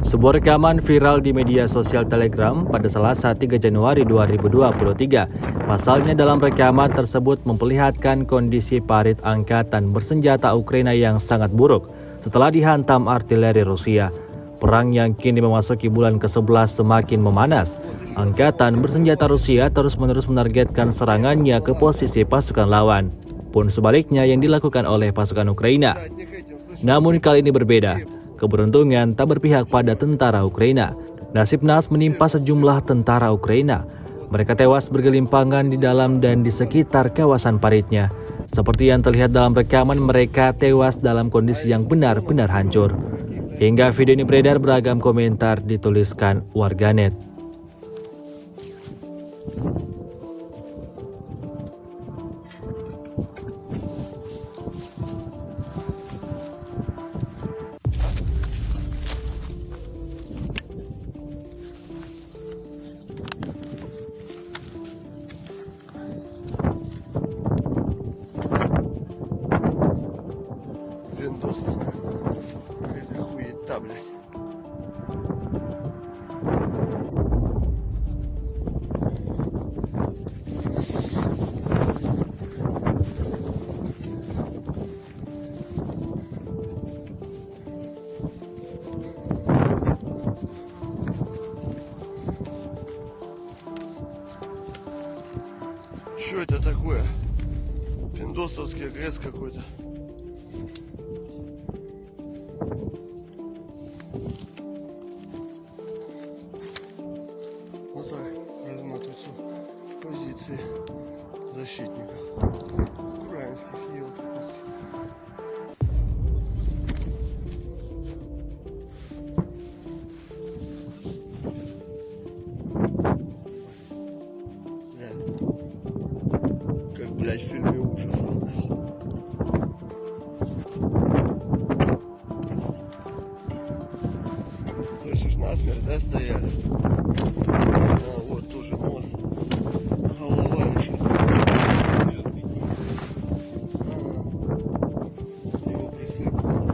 Sebuah rekaman viral di media sosial Telegram pada Selasa 3 Januari 2023. Pasalnya dalam rekaman tersebut memperlihatkan kondisi parit angkatan bersenjata Ukraina yang sangat buruk setelah dihantam artileri Rusia. Perang yang kini memasuki bulan ke-11 semakin memanas. Angkatan bersenjata Rusia terus-menerus menargetkan serangannya ke posisi pasukan lawan, pun sebaliknya yang dilakukan oleh pasukan Ukraina. Namun kali ini berbeda. Keberuntungan tak berpihak pada tentara Ukraina. Nasib naas menimpa sejumlah tentara Ukraina. Mereka tewas bergelimpangan di dalam dan di sekitar kawasan paritnya. Seperti yang terlihat dalam rekaman, mereka tewas dalam kondisi yang benar-benar hancur. Hingga video ini beredar, beragam komentar dituliskan warganet. Виндос какая-то хуета, блядь. Что это такое? Пиндосовский агресс какой-то. Вот так размотаются позиции защитников украинских, елки-палки. Как, блядь, в фильме ужасов. Слышишь, насмерть, да, стояли? А, вот тоже нос. Голова еще. Его присыпало.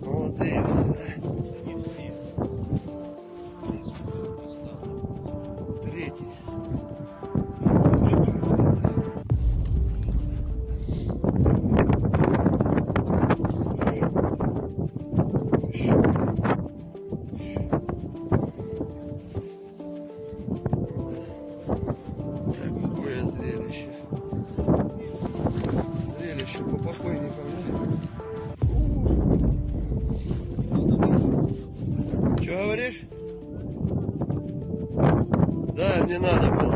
Молодые все. Третий. Какое зрелище. Зрелище по покойникам, да? Что говоришь? Да, не надо было.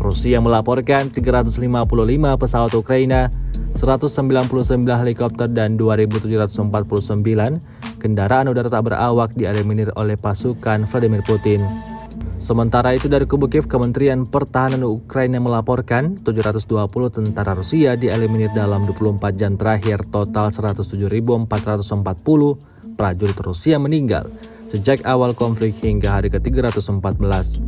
Rusia melaporkan 355 pesawat Ukraina, 199 helikopter dan 2.749 kendaraan udara tak berawak dieliminir oleh pasukan Vladimir Putin. Sementara itu dari kubu Kiev, Kementerian Pertahanan Ukraina melaporkan 720 tentara Rusia dieliminir dalam 24 jam terakhir. Total 107.440 prajurit Rusia meninggal sejak awal konflik hingga hari ke-314.